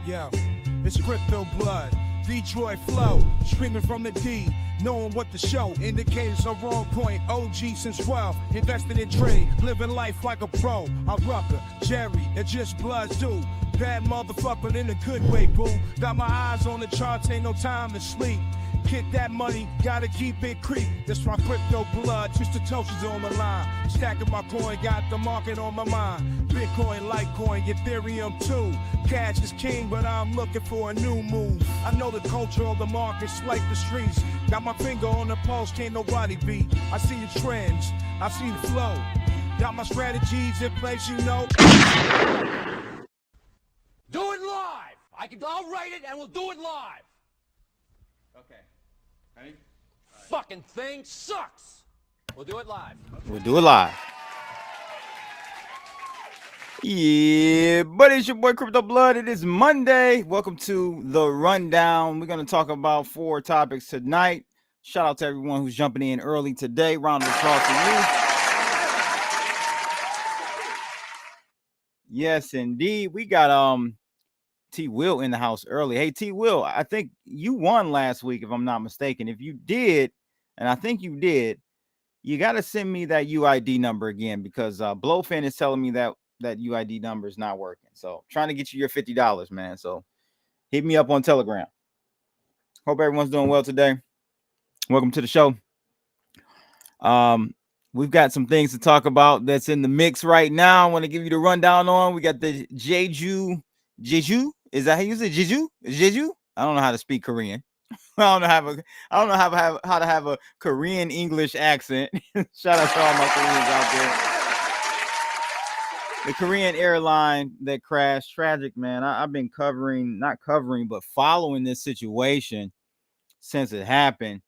Yo, it's crypto blood, Detroit flow, screaming from the D, knowing what to show. Indicators are wrong point, OG since 12, invested in trade, living life like a pro. I'm Rucker, Jerry, it's just bloods do. Bad motherfucker in a good way, boo. Got my eyes on the charts, ain't no time to sleep. Get that money, gotta keep it creep. That's my crypto blood, just the toasters on the line. Stacking my coin, got the market on my mind. Bitcoin, Litecoin, Ethereum too. Cash is king, but I'm looking for a new move. I know the culture of the markets like the streets. Got my finger on the pulse, can't nobody beat. I see the trends, I see the flow. Got my strategies in place, you know. Do it live! I'll write it and we'll do it live! Okay. Ready? Fucking thing sucks! We'll do it live. We'll do it live. Yeah, buddy, it's your boy Crypto Blood. It is Monday. Welcome to the Rundown. We're going to talk about 4 topics tonight. Shout out to everyone who's jumping in early today. Round of applause for you. Yes, indeed. We got T Will in the house early. Hey, T Will, I think you won last week, if I'm not mistaken. If you did, and I think you did, you got to send me that UID number again, because Blowfin is telling me that UID number is not working. So trying to get you your $50, man. So hit me up on Telegram. Hope everyone's doing well today. Welcome to the show. We've got some things to talk about that's in the mix right now. I want to give you the rundown on. We got the Jeju. Is that how you use it? Jeju? I don't know how to speak Korean. I don't know how to have a Korean English accent. Shout out to all my Koreans out there. The Korean Airline that crashed, tragic, man. I've been following this situation since it happened.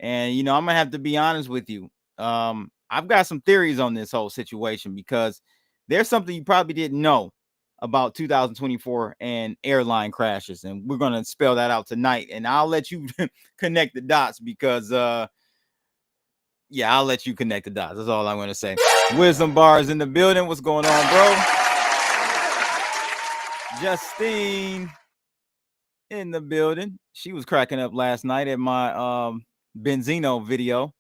And, you know, I'm going to have to be honest with you. I've got some theories on this whole situation, because there's something you probably didn't know about 2024 and airline crashes. And we're going to spell that out tonight. And I'll let you connect the dots, because, I'll let you connect the dots. That's all I'm going to say. Wisdom Bars in the building. What's going on, bro? Justine in the building. She was cracking up last night at my Benzino video.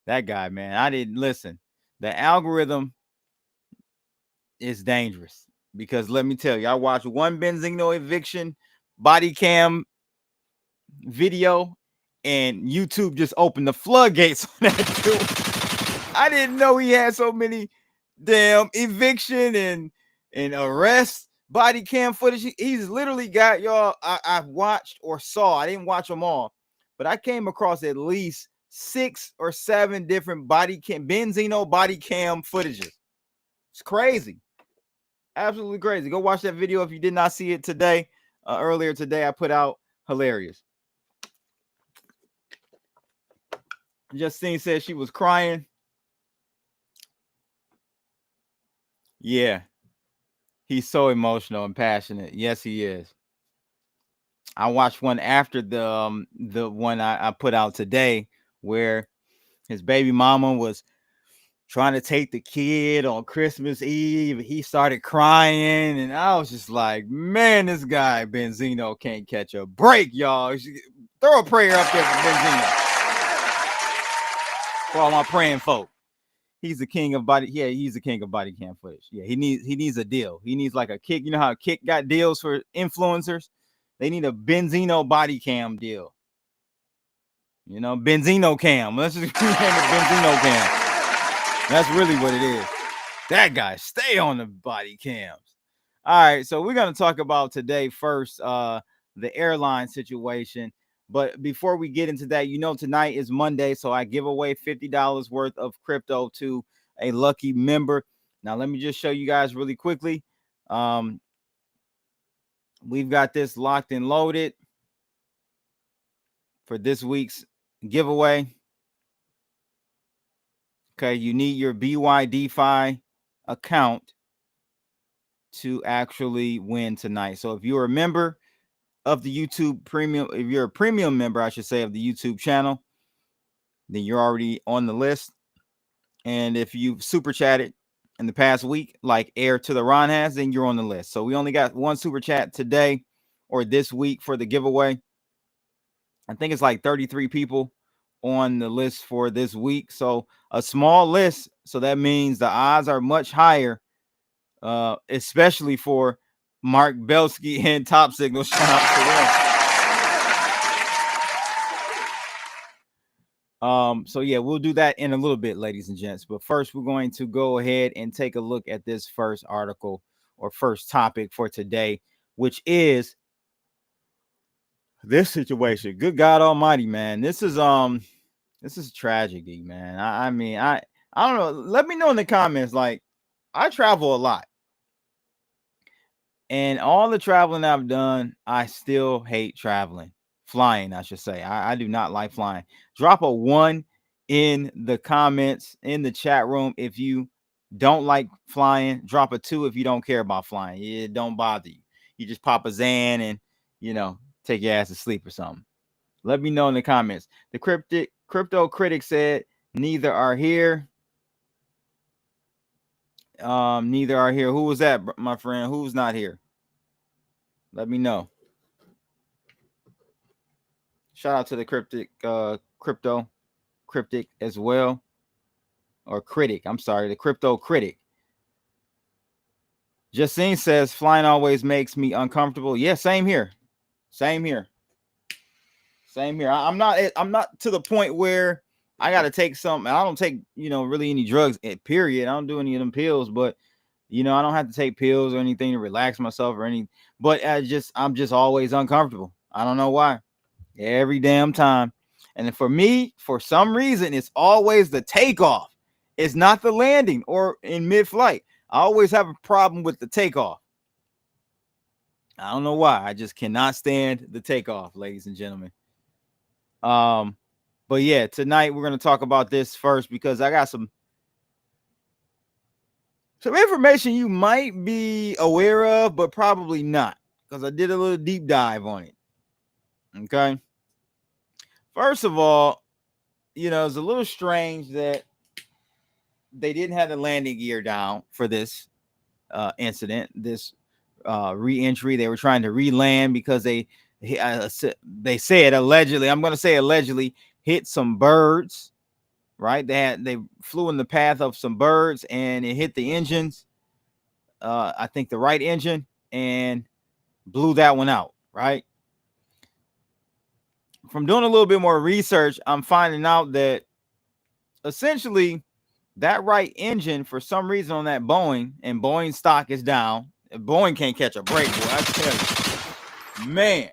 That guy, man, I didn't listen. The algorithm is dangerous, because let me tell you, I watched one Benzino eviction body cam video, and YouTube just opened the floodgates on that dude. I didn't know he had so many damn eviction and arrest body cam footage. He's literally got, y'all, I've watched or saw, I didn't watch them all, but I came across at least 6 or 7 different Benzino body cam footages. It's crazy. Absolutely crazy. Go watch that video if you did not see it today. Earlier today, I put out. Hilarious. Justine said she was crying. Yeah. He's so emotional and passionate. Yes, he is. I watched one after the one I put out today, where his baby mama was trying to take the kid on Christmas Eve. He started crying, and I was just like, man, this guy Benzino can't catch a break, y'all. Throw a prayer up there for Benzino. For all my praying folk. He's the king of body. Yeah, he's the king of body cam footage. Yeah, he needs a deal. He needs like a Kick. You know how Kick got deals for influencers? They need a Benzino body cam deal. You know, Benzino cam. Let's just name it Benzino cam. That's really what it is. That guy, stay on the body cams. All right, so we're going to talk about today first, the airline situation. But before we get into that, you know, tonight is Monday, so I give away $50 worth of crypto to a lucky member. Now, let me just show you guys really quickly. We've got this locked and loaded for this week's giveaway. Okay, you need your BYDFi account to actually win tonight. So if you're a member of the YouTube premium, if you're a premium member, I should say, of the YouTube channel, then you're already on the list. And if you've super chatted in the past week, like Air to the Ron has, then you're on the list. So we only got one super chat today. or this week for the giveaway. I think it's like 33 people on the list for this week. So a small list. So that means the odds are much higher, especially for Mark Belsky and Top Signal. Shout out to them. So yeah, we'll do that in a little bit, ladies and gents. But first, we're going to go ahead and take a look at this first article or first topic for today, which is this situation. Good God Almighty, man. This is tragedy, man. I mean, I don't know. Let me know in the comments. Like, I travel a lot. And all the traveling I've done, I still hate traveling. Flying, I should say. I do not like flying. Drop a 1 in the comments in the chat room if you don't like flying. Drop a 2 if you don't care about flying. It don't bother you. You just pop a Xan and, take your ass to sleep or something. Let me know in the comments. The crypto critic said neither are here. Neither are here. Who was that, my friend? Who's not here? Let me know. Shout out to the crypto cryptic as well. Or critic. I'm sorry, the crypto critic. Justine says flying always makes me uncomfortable. Yeah, same here. Same here. I'm not to the point where I gotta take something. I don't take, really any drugs, period. I don't do any of them pills, but I don't have to take pills or anything to relax myself or anything. But I'm just always uncomfortable. I don't know why. Every damn time. And for me, for some reason, it's always the takeoff. It's not the landing or in mid-flight. I always have a problem with the takeoff. I don't know why. I just cannot stand the takeoff, ladies and gentlemen. But yeah, tonight we're going to talk about this first because I got some information you might be aware of, but probably not, because I did a little deep dive on it. Okay. First of all, it's a little strange that they didn't have the landing gear down for this incident, this re-entry. They were trying to re-land because they said allegedly, I'm going to say allegedly, hit some birds, right? They flew in the path of some birds and it hit the engines. I think the right engine, and blew that one out, right? From doing a little bit more research, I'm finding out that essentially that right engine, for some reason on that Boeing, and Boeing stock is down. Boeing can't catch a break, boy. I tell you, man,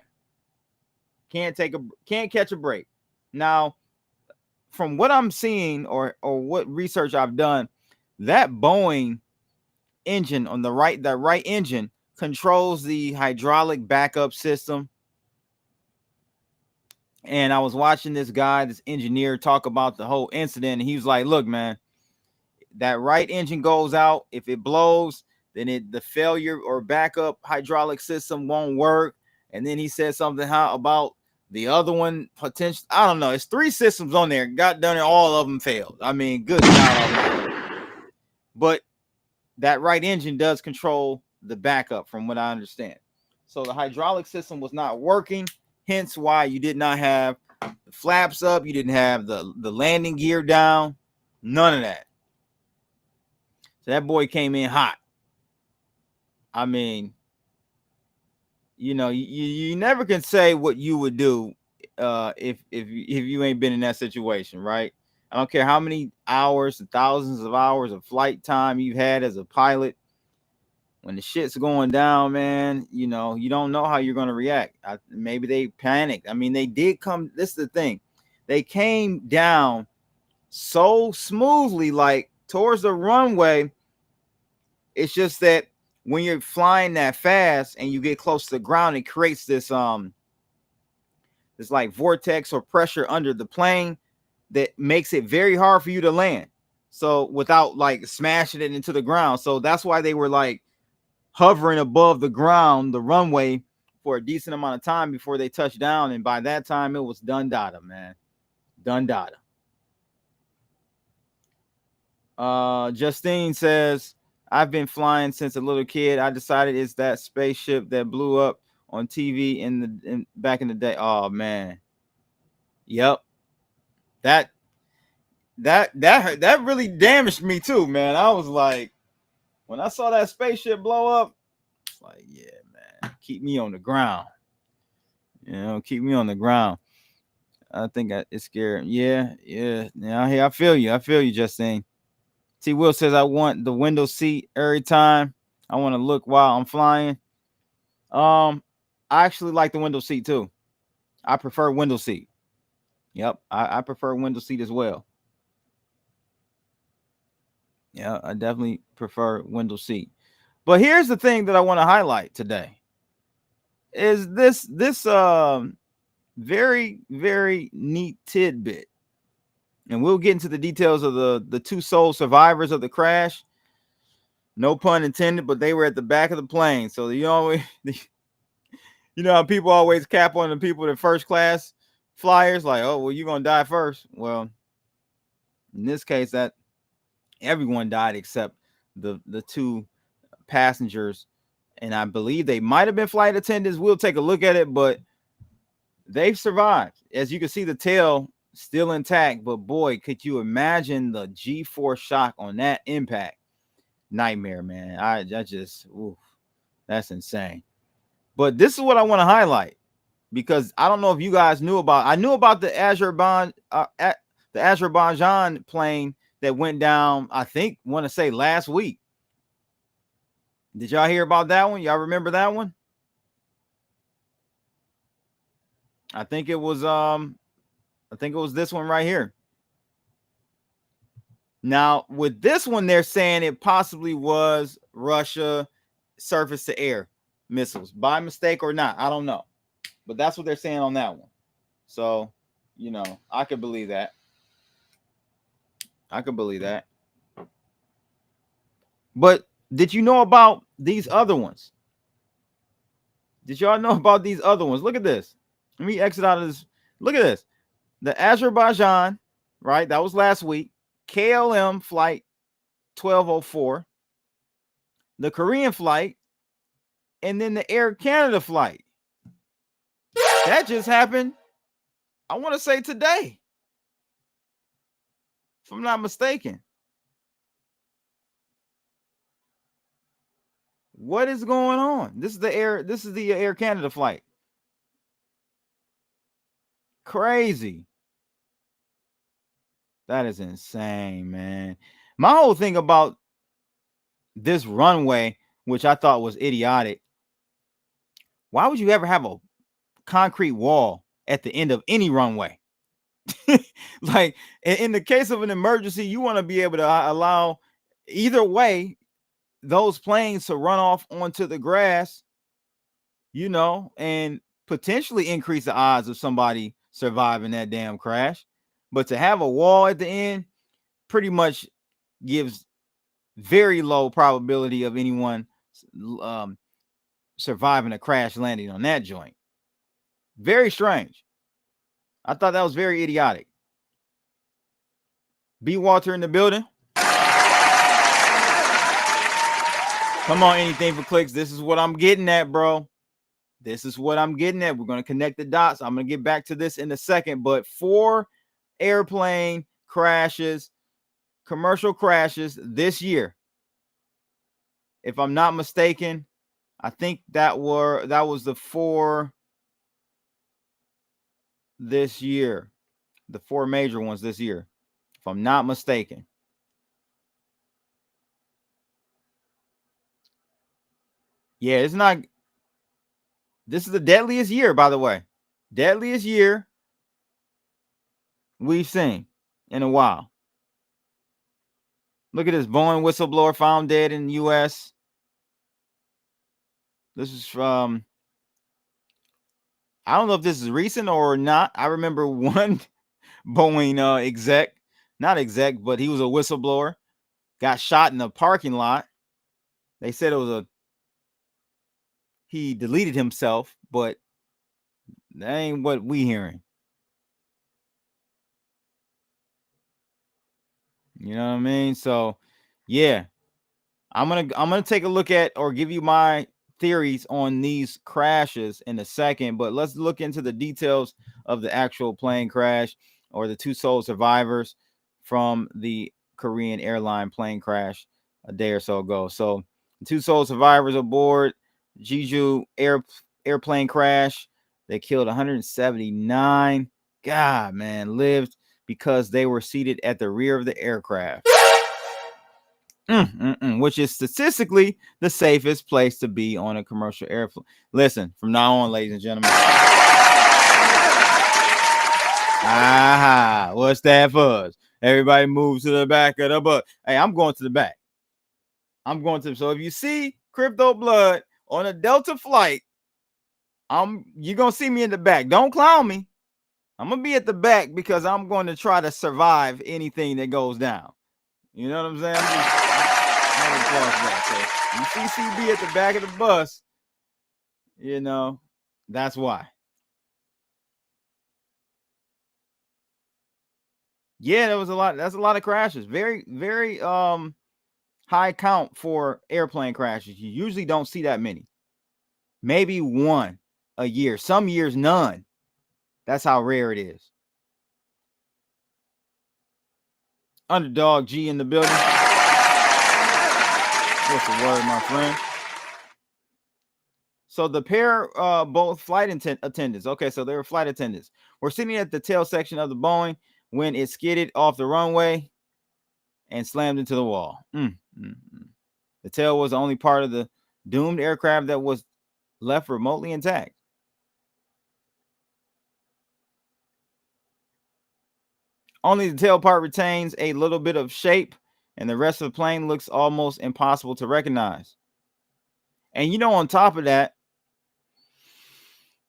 can't catch a break. Now, from what I'm seeing or what research I've done, that Boeing engine on that right engine controls the hydraulic backup system. And I was watching this engineer, talk about the whole incident, and he was like, "Look, man, that right engine goes out. If it blows, then the failure or backup hydraulic system won't work." And then he said something about the other one potential. I don't know. It's 3 systems on there. Got done and all of them failed. I mean, good God. But that right engine does control the backup, from what I understand. So the hydraulic system was not working, hence why you did not have the flaps up. You didn't have the landing gear down. None of that. So that boy came in hot. I mean, you never can say what you would do if you ain't been in that situation, right? I don't care how many hours, thousands of hours of flight time you've had as a pilot. When the shit's going down, man, you don't know how you're going to react. Maybe they panicked. I mean, they did come. This is the thing. They came down so smoothly, like towards the runway. It's just that when you're flying that fast and you get close to the ground, it creates this like vortex or pressure under the plane that makes it very hard for you to land. So without like smashing it into the ground. So that's why they were like hovering above the ground, the runway, for a decent amount of time before they touched down. And by that time, it was done data, man. Done data. Justine says, I've been flying since a little kid. I decided it's that spaceship that blew up on TV back in the day. Oh man. Yep. That really damaged me too, man. I was like, when I saw that spaceship blow up, it's like, yeah, man, keep me on the ground. Keep me on the ground. I think it's scary. Yeah. Hey, I feel you, Justine. T. Will says, I want the window seat every time. I want to look while I'm flying. I actually like the window seat too. I prefer window seat. Yep, I prefer window seat as well. Yeah, I definitely prefer window seat. But here's the thing that I want to highlight today is this very, very neat tidbit. And we'll get into the details of the two sole survivors of the crash. No pun intended, but they were at the back of the plane. So you know how people always cap on the people in first class flyers, like, oh, well, you're gonna die first. Well, in this case, that everyone died except the two passengers, and I believe they might have been flight attendants. We'll take a look at it, but they've survived. As you can see, the tail still intact, but boy, could you imagine the G-force shock on that impact? Nightmare, man. I just, oof, that's insane. But this is what I want to highlight, because I don't know if you guys knew about. I knew about the Azerbaijan plane that went down. I want to say last week. Did y'all hear about that one? Y'all remember that one? I think it was this one right here. Now, with this one, they're saying it possibly was Russia surface to air missiles by mistake or not. I don't know. But that's what they're saying on that one. So, I could believe that. But did you know about these other ones? Did y'all know about these other ones? Look at this. Let me exit out of this. Look at this. The Azerbaijan, right? That was last week. KLM flight 1204. The Korean flight. And then the Air Canada flight. That just happened, I want to say today, if I'm not mistaken. What is going on? This is the Air Canada flight. Crazy. That is insane, man. My whole thing about this runway, which I thought was idiotic. Why would you ever have a concrete wall at the end of any runway? Like, in the case of an emergency, you want to be able to allow either way those planes to run off onto the grass, and potentially increase the odds of somebody surviving that damn crash. But to have a wall at the end pretty much gives very low probability of anyone surviving a crash landing on that joint. Very strange. I thought that was very idiotic. B. Walter in the building. Come on, anything for clicks. This is what I'm getting at, bro. This is what I'm getting at. We're going to connect the dots. I'm going to get back to this in a second. But 4 airplane crashes, commercial crashes this year. If I'm not mistaken, I think that was the 4 this year. The 4 major ones this year, if I'm not mistaken. Yeah, it's not. This is the deadliest year, by the way. Deadliest year we've seen in a while. Look at this. Boeing whistleblower found dead in the U.S. This is from, I don't know if this is recent or not. I remember one Boeing exec, not exec, but he was a whistleblower, got shot in a parking lot. They said it was he deleted himself, but that ain't what we hearing. You know what I mean? So, yeah, I'm gonna take a look at or give you my theories on these crashes in a second, but let's look into the details of the actual plane crash, or the two sole survivors from the Korean Airline plane crash a day or so ago. So the two sole survivors aboard Jeju airplane crash, they killed 179. God, man, lived because they were seated at the rear of the aircraft. Which is statistically the safest place to be on a commercial airplane. Listen, from now on, ladies and gentlemen. What's that fuzz? Everybody move to the back of the bus. Hey, I'm going to the back. So if you see Crypto Blood on a Delta flight, you're gonna see me in the back. Don't clown me. I'm gonna be at the back because I'm going to try to survive anything that goes down. You know what I'm saying? So you see CB at the back of the bus, you know, that's why. Yeah, there was a lot. That's a lot of crashes. Very, very high count for airplane crashes. You usually don't see that many. Maybe one a year. Some years, none. That's how rare it is. Underdog G in the building. What's the word, my friend? So the pair, both flight attendants. Okay, so they were flight attendants. Were sitting at the tail section of the Boeing when it skidded off the runway and slammed into the wall. The tail was the only part of the doomed aircraft that was left remotely intact. Only the tail part retains a little bit of shape, and the rest of the plane looks almost impossible to recognize. And, you know, on top of that,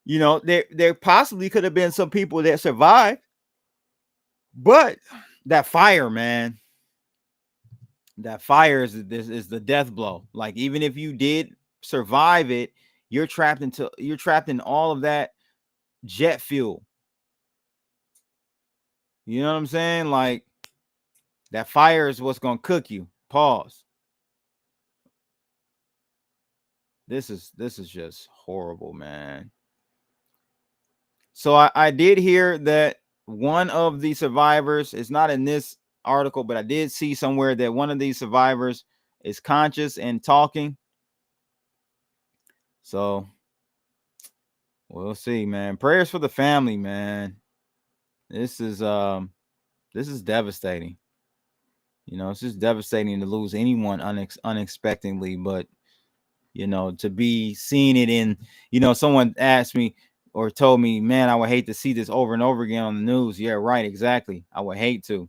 you know, there possibly could have been some people that survived, but that fire, man, that fire is the death blow. Like, even if you did survive it, you're trapped in all of that jet fuel. You know what I'm saying? Like, that fire is what's gonna cook you. Pause. This is just horrible, man. So I did hear that one of the survivors, is not in this article, but I did see somewhere that one of these survivors is conscious and talking. So we'll see, man. Prayers for the family, man. This is devastating. You know, it's just devastating to lose anyone unexpectedly, but you know, to be seeing it in, you know, someone asked me or told me, man, I would hate to see this over and over again on the news. Yeah, right, exactly. I would hate to.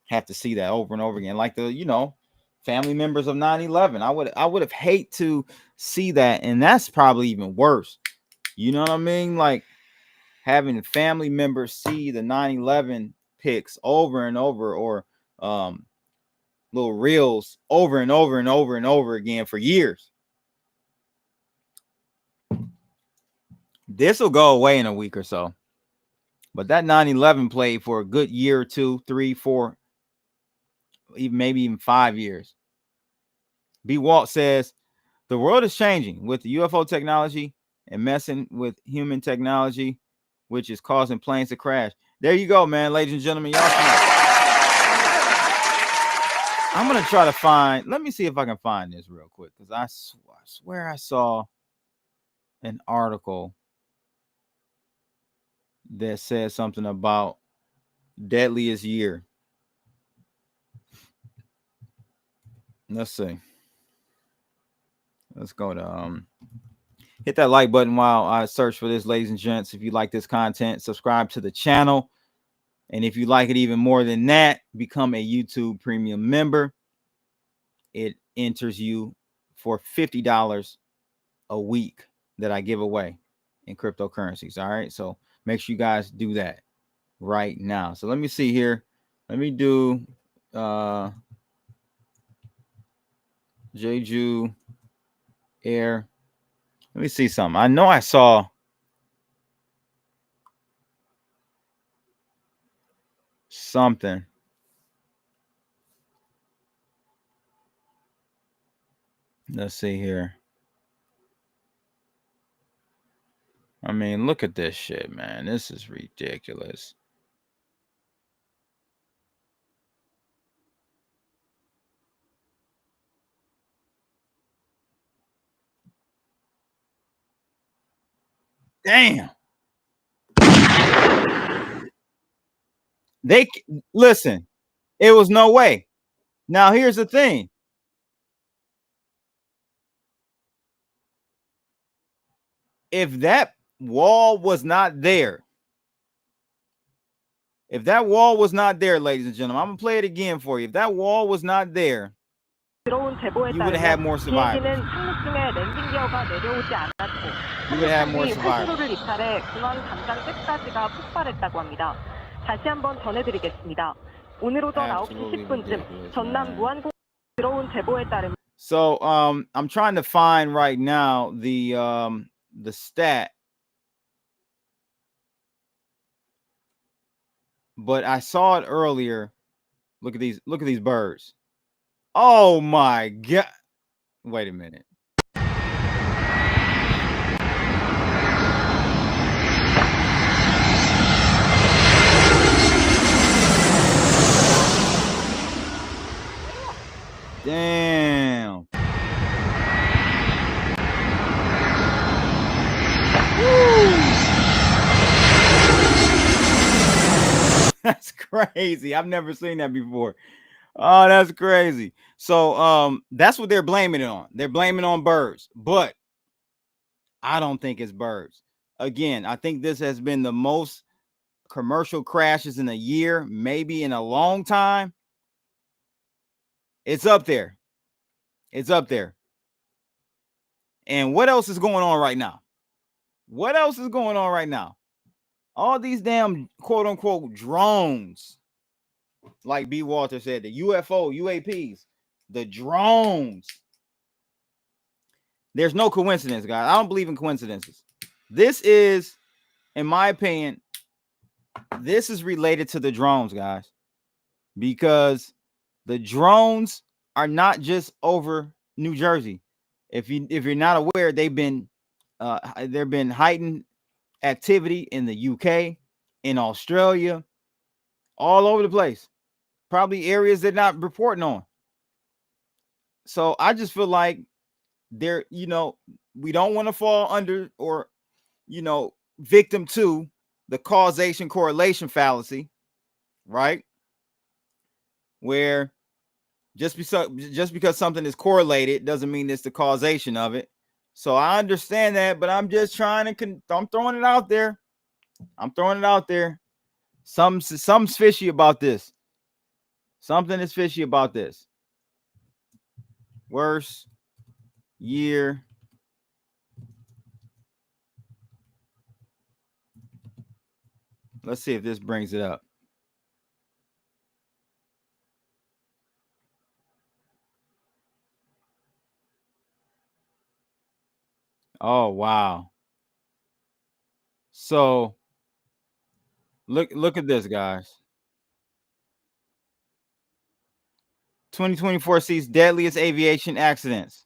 Have to see that over and over again, like the, you know, family members of 9/11. I would have hate to see that, and that's probably even worse. You know what I mean? Like, having family members see the 9/11 pics over and over, or little reels over and over and over and over again for years. This will go away in a week or so. But that 9/11 played for a good year, 2, 3, 4, even maybe even 5 years. B. Walt says, the world is changing with the UFO technology and messing with human technology, which is causing planes to crash. There you go, man, ladies and gentlemen. Y'all know. I'm going to try to find, let me see if I can find this real quick, because I swear I saw an article that said something about deadliest year. Let's see. Let's go to hit that like button while I search for this, ladies and gents. If you like this content, subscribe to the channel. And if you like it even more than that, become a YouTube premium member. It enters you for $50 a week that I give away in cryptocurrencies. All right. So make sure you guys do that right now. So let me see here. Let me do Jeju Air. Let me see something. I know I saw something. Let's see here. I mean, look at this shit, man. This is ridiculous. Damn. Listen, it was no way. Now, here's the thing. If that wall was not there, ladies and gentlemen, I'm gonna play it again for you. If that wall was not there, you would have had more survivors. You would have more survivors. So I'm trying to find right now the stat, but I saw it earlier. Look at these birds. Oh my god. Wait a minute. Damn. Woo. That's crazy. I've never seen that before. Oh, that's crazy. So that's what they're blaming it on. They're blaming it on birds, but I don't think it's birds. Again, I think this has been the most commercial crashes in a year, maybe in a long time. It's up there. It's up there. And what else is going on right now? What else is going on right now? All these damn quote unquote drones, like B. Walter said, the UFO, UAPs, the drones. There's no coincidence, guys. I don't believe in coincidences. This is, in my opinion, this is related to the drones, guys, because the drones are not just over New Jersey. If you're not aware, there been heightened activity in the UK, in Australia, all over the place. Probably areas they're not reporting on. So I just feel like we don't want to fall under or, victim to the causation correlation fallacy, right? Where just because something is correlated doesn't mean it's the causation of it. So I understand that, but I'm just trying to I'm throwing it out there. Something's fishy about this. Something is fishy about this. Worst year let's see if this brings it up. Oh wow. So look at this, guys. 2024 sees deadliest aviation accidents.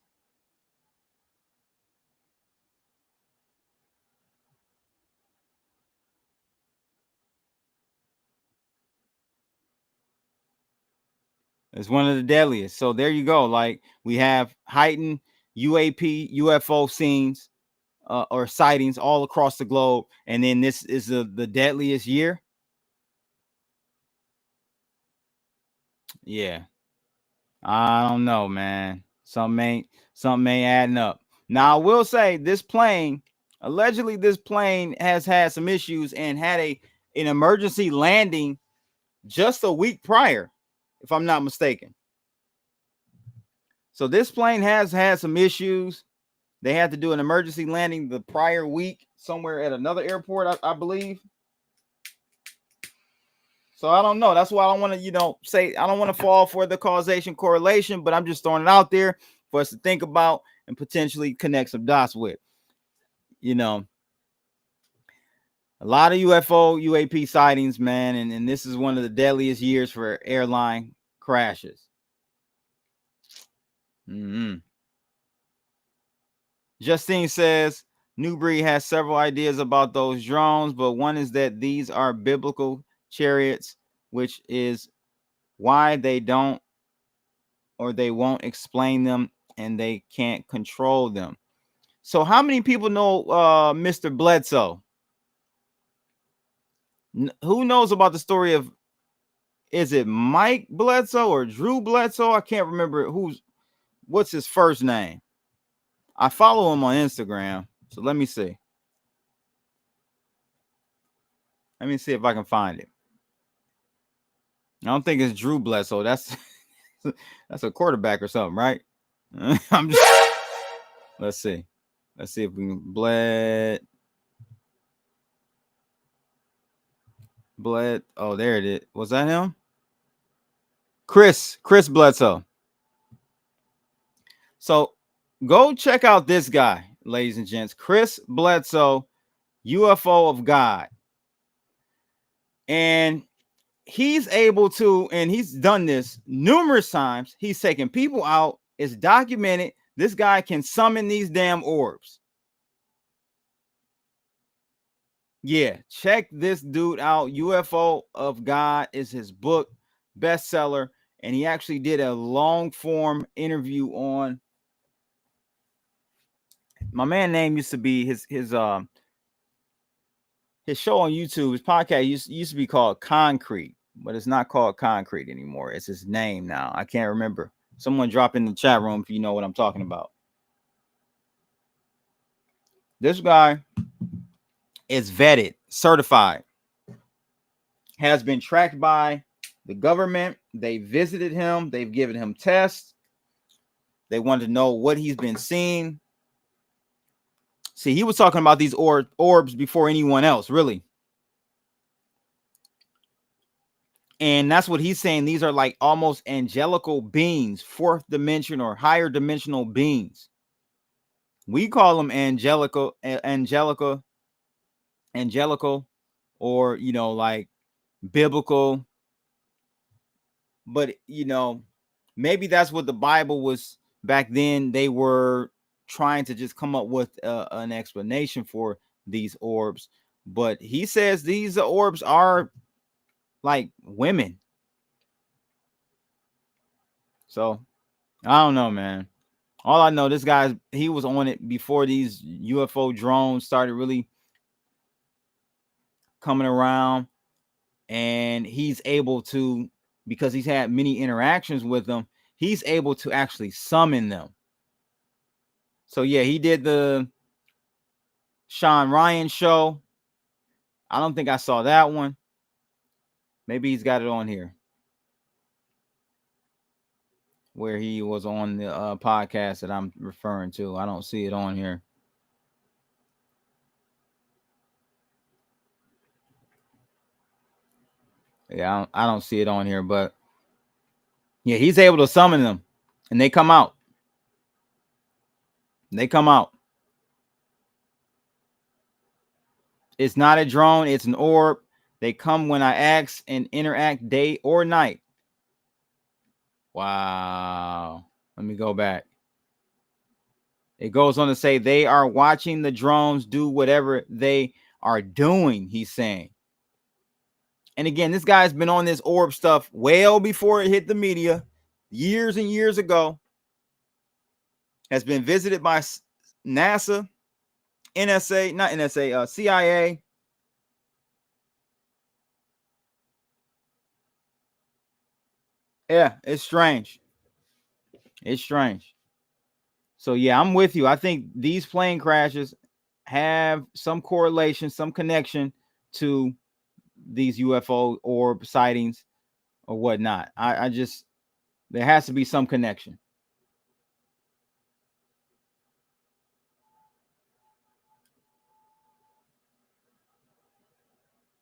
It's one of the deadliest. So there you go. Like, we have heightened UAP, UFO scenes or sightings all across the globe. And then this is the deadliest year. Yeah. I don't know, man. Something ain't adding up. Now, I will say allegedly this plane has had some issues and had an emergency landing just a week prior, if I'm not mistaken. So this plane has had some issues. They had to do an emergency landing the prior week somewhere at another airport, I believe. So I don't know. That's why I don't want to, say I don't want to fall for the causation correlation, but I'm just throwing it out there for us to think about and potentially connect some dots with. A lot of UFO, UAP sightings, man, and this is one of the deadliest years for airline crashes. Justine says Newbury has several ideas about those drones, but one is that these are biblical chariots, which is why they don't or they won't explain them and they can't control them. So how many people know Mr. Bledsoe? Who knows about the story of, is it Mike Bledsoe or Drew Bledsoe? I can't remember what's his first name. I follow him on Instagram. So let me see. Let me see if I can find it. I don't think it's Drew Bledsoe. That's a quarterback or something, right? I'm just let's see. Let's see if we can Bled. Oh, there it is. Was that him? Chris Bledsoe. So go check out this guy, ladies and gents. Chris Bledsoe, UFO of God. And he's able to, and he's done this numerous times. He's taken people out. It's documented. This guy can summon these damn orbs. Yeah, check this dude out. UFO of God is his book, bestseller, and he actually did a long form interview on. My man name used to be his show on YouTube. His podcast used to be called Concrete, but it's not called Concrete anymore. It's his name now. I can't remember. Someone drop in the chat room if you know what I'm talking about. This guy is vetted, certified, has been tracked by the government. They visited him. They've given him tests. They wanted to know what he's been seeing. See, he was talking about these orbs before anyone else, really. And that's what he's saying. These are like almost angelical beings, fourth dimension or higher dimensional beings. We call them angelical, or, you know, like biblical. But, you know, maybe that's what the Bible was back then. They were trying to just come up with an explanation for these orbs. But he says these orbs are like women. So I don't know, man. All I know, this guy, he was on it before these UFO drones started really coming around. And he's able to, because he's had many interactions with them, he's able to actually summon them. So yeah, he did the Sean Ryan show. I don't think I saw that one. Maybe he's got it on here, where he was on the podcast that I'm referring to. I don't see it on here. Yeah, I don't see it on here, but yeah, he's able to summon them, and they come out. They come out. It's not a drone. It's an orb. They come when I ask and interact day or night. Wow. Let me go back. It goes on to say they are watching the drones do whatever they are doing, he's saying. And again, this guy's been on this orb stuff well before it hit the media, years and years ago. Has been visited by NASA, CIA. Yeah, it's strange. It's strange. So yeah, I'm with you. I think these plane crashes have some correlation, some connection to these UFO orb sightings or whatnot. I just, there has to be some connection.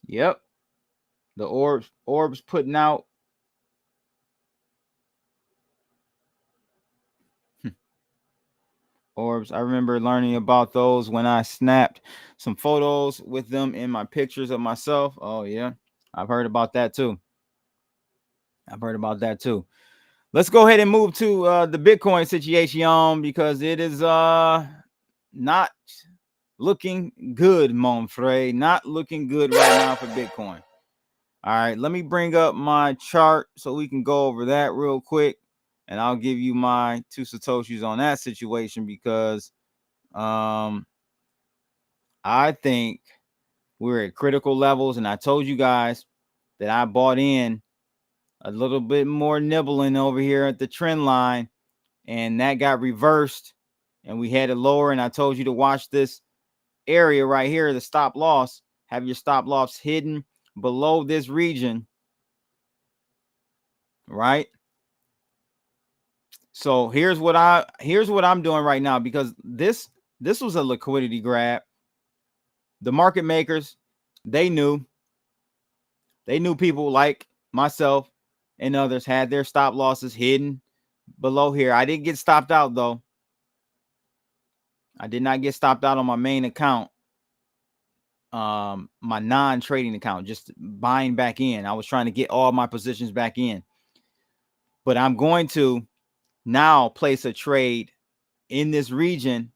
Yep. The orbs putting out. Orbs. I remember learning about those when I snapped some photos with them in my pictures of myself. Oh yeah. I've heard about that too. Let's go ahead and move to the Bitcoin situation, because it is not looking good, mon frere. Not looking good right now for Bitcoin. All right, let me bring up my chart so we can go over that real quick, and I'll give you my 2 satoshis on that situation, because I think we're at critical levels, and I told you guys that I bought in a little bit more nibbling over here at the trend line, and that got reversed, and we had it lower. And I told you to watch this area right here, the stop loss. Have your stop loss hidden below this region, right? So here's what I'm doing right now, because this was a liquidity grab. The market makers, they knew people like myself and others had their stop losses hidden below here. I didn't get stopped out though. I did not get stopped out on my main account. My non-trading account, just buying back in. I was trying to get all my positions back in. But I'm going to now place a trade in this region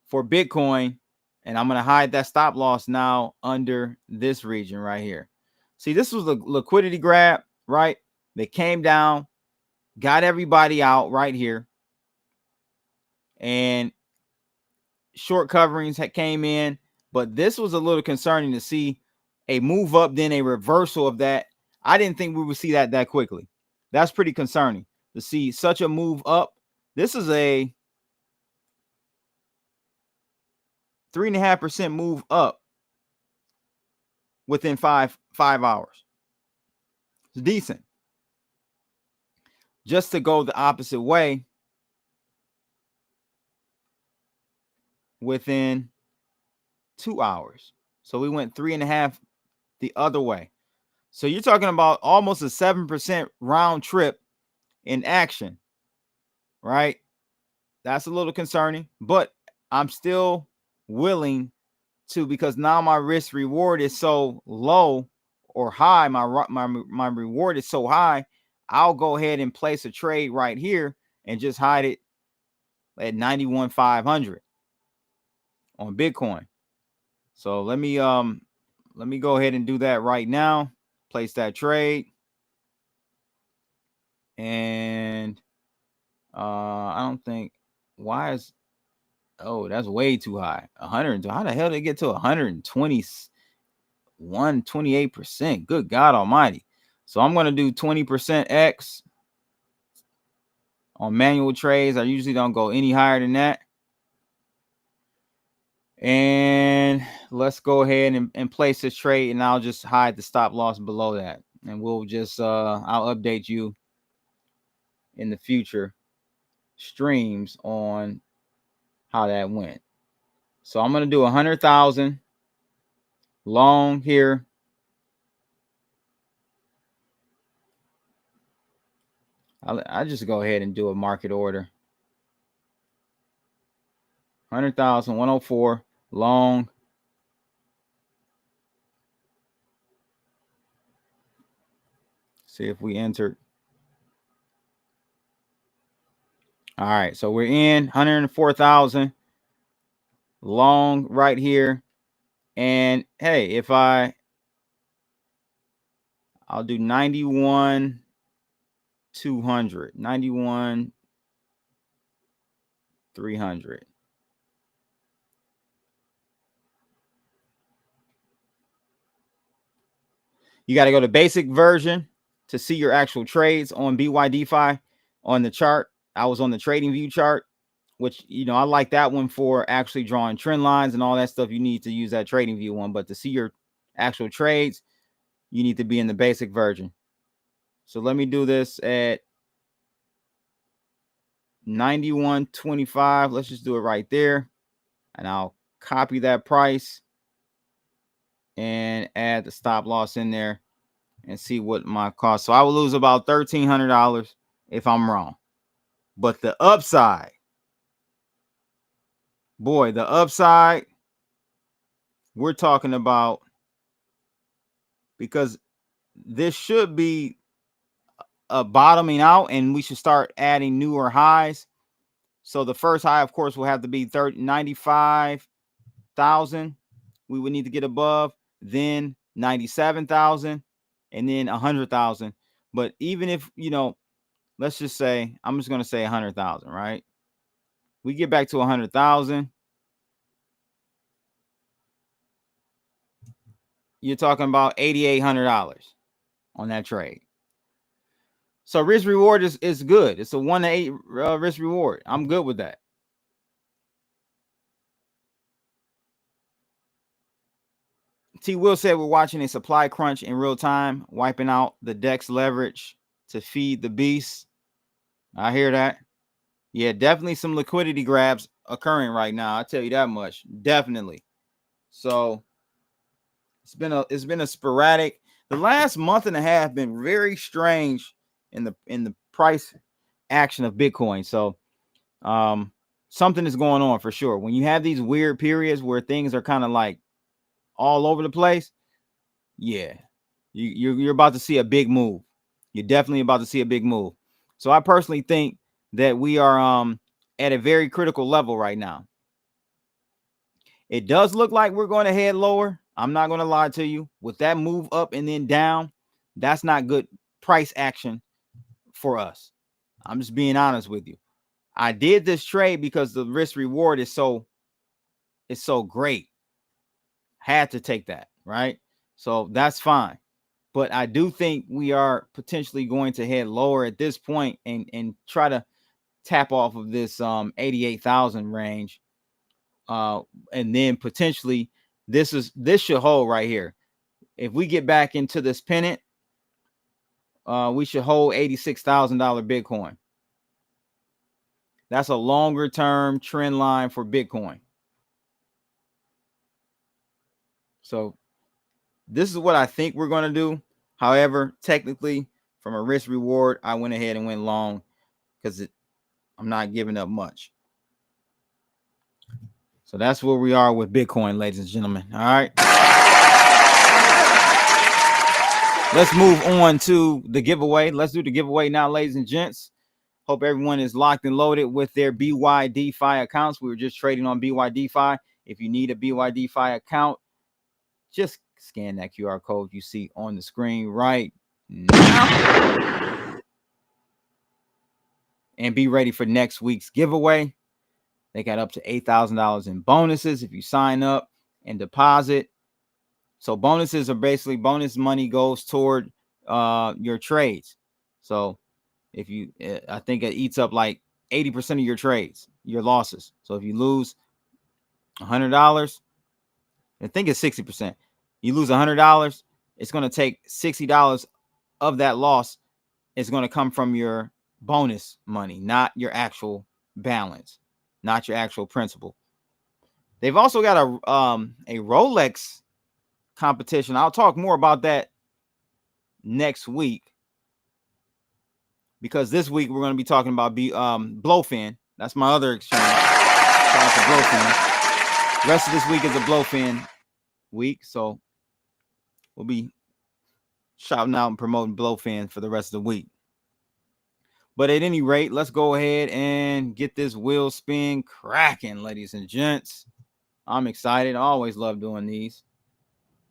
for Bitcoin, and I'm going to hide that stop loss now under this region right here. See, this was a liquidity grab, right? They came down, got everybody out right here, and short coverings came in. But this was a little concerning to see a move up, then a reversal of that. I didn't think we would see that quickly. That's pretty concerning to see such a move up. This is a 3.5% move up within five hours. It's decent. Just to go the opposite way within 2 hours. So we went 3.5 the other way. So you're talking about almost a 7% round trip in action, right? That's a little concerning, but I'm still willing to, because now my risk reward is so low or high. My reward is so high. I'll go ahead and place a trade right here and just hide it at 91,500 on Bitcoin. So let me go ahead and do that right now. Place that trade. And I don't think, why is, oh, that's way too high. 100. How the hell did it get to 121, 28%? Good God Almighty. So I'm going to do 20% X on manual trades. I usually don't go any higher than that. And let's go ahead and place this trade, and I'll just hide the stop loss below that. And we'll just, I'll update you in the future streams on how that went. So I'm going to do 100,000 long here. I'll just go ahead and do a market order. 100,000, 104 long. See if we entered. All right, so we're in 104,000 long right here. And hey, if I'll do 91,200, 91,300. You got to go to basic version to see your actual trades on BYDFi on the chart. I was on the trading view chart, which, you know, I like that one for actually drawing trend lines and all that stuff. You need to use that trading view one, but to see your actual trades, you need to be in the basic version. So let me do this at 91.25. Let's just do it right there. And I'll copy that price and add the stop loss in there and see what my cost. So I will lose about $1,300 if I'm wrong. But the upside, boy, the upside, we're talking about, because this should be a bottoming out and we should start adding newer highs. So the first high, of course, will have to be 95,000. We would need to get above, then 97,000, and then 100,000. But even if, let's just say, I'm just going to say 100,000, right? We get back to 100,000. You're talking about $8,800 on that trade. So risk reward is good. It's a 1 to 8 risk reward. I'm good with that. T. Will said we're watching a supply crunch in real time, wiping out the DEX leverage to feed the beast. I hear that. Yeah, definitely some liquidity grabs occurring right now. I'll tell you that much. Definitely. So it's been a sporadic. The last month and a half been very strange in the price action of Bitcoin. So something is going on for sure. When you have these weird periods where things are kind of like all over the place, yeah, you're about to see a big move. You're definitely about to see a big move. So I personally think that we are at a very critical level right now. It does look like we're going to head lower. I'm not going to lie to you. With that move up and then down, that's not good price action for us. I'm just being honest with you. I did this trade because the risk reward is so great. Had to take that, right? So that's fine. But I do think we are potentially going to head lower at this point and try to tap off of this 88,000 range. And then potentially this should hold right here. If we get back into this pennant, we should hold $86,000 Bitcoin. That's a longer term trend line for Bitcoin. So this is what I think we're going to do. However, technically, from a risk reward, I went ahead and went long because I'm not giving up much. So that's where we are with Bitcoin, ladies and gentlemen. All right. Let's move on to the giveaway. Let's do the giveaway now, ladies and gents. Hope everyone is locked and loaded with their BYDFi accounts. We were just trading on BYDFi. If you need a BYDFi account, just scan that QR code you see on the screen right now. And be ready for next week's giveaway. They got up to $8,000 in bonuses if you sign up and deposit. So bonuses are basically bonus money goes toward your trades. So if you, I think it eats up like 80% of your trades, your losses. So if you lose $100, I think it's 60%. You lose $100, it's going to take $60 of that loss. It's going to come from your bonus money, not your actual balance, not your actual principal. They've also got a Rolex competition. I'll talk more about that next week, because this week we're going to be talking about Blowfin. That's my other exchange. Shout out to Blowfin. The rest of this week is a Blowfin week, so we'll be shouting out and promoting Blowfin for the rest of the week. But at any rate, let's go ahead and get this wheel spin cracking, ladies and gents. I'm excited. I always love doing these.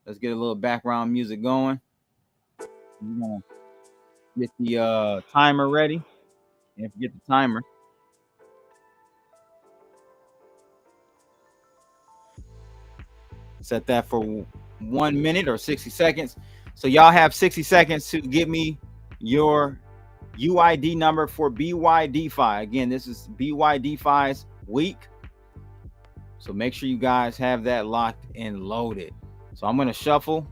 Let's get a little background music going. We're gonna get the timer ready. And forget the timer. Set that for 1 minute or 60 seconds. So y'all have 60 seconds to give me your UID number for BYDFi. Again, this is BYDFi's week. So make sure you guys have that locked and loaded. So I'm going to shuffle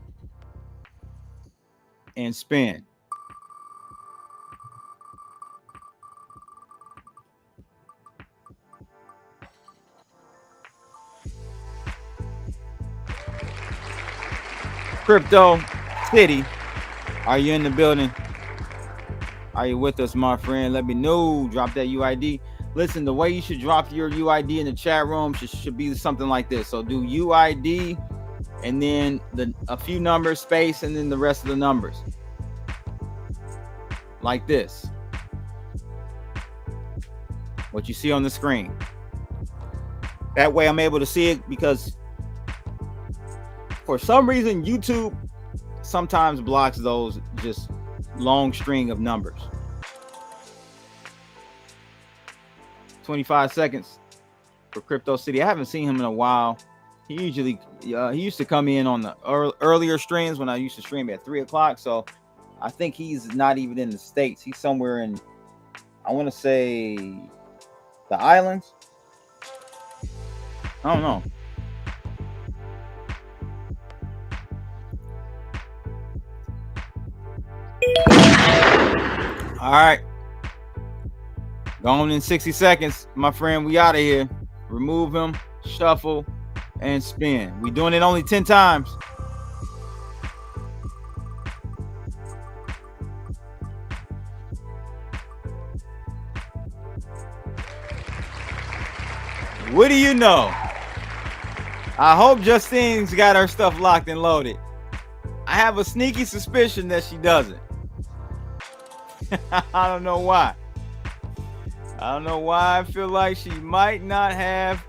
and spin. Crypto City, are you in the building? Are you with us, my friend? Let me know. Drop that UID. Listen, the way you should drop your UID in the chat room should be something like this. So do UID and then a few numbers, space, and then the rest of the numbers. Like this. what you see on the screen. That way I'm able to see it, because for some reason YouTube sometimes blocks those just long string of numbers. 25 seconds for Crypto City. I haven't seen him in a while. He used to come in on the earlier streams when I used to stream at 3 o'clock. So I think he's not even in the States. He's somewhere in, I want to say, the islands. I don't know. All right. Gone in 60 seconds, my friend. We out of here. Remove him, shuffle, and spin. We doing it only 10 times. What do you know? I hope Justine's got her stuff locked and loaded. I have a sneaky suspicion that she doesn't. I don't know why. I feel like she might not have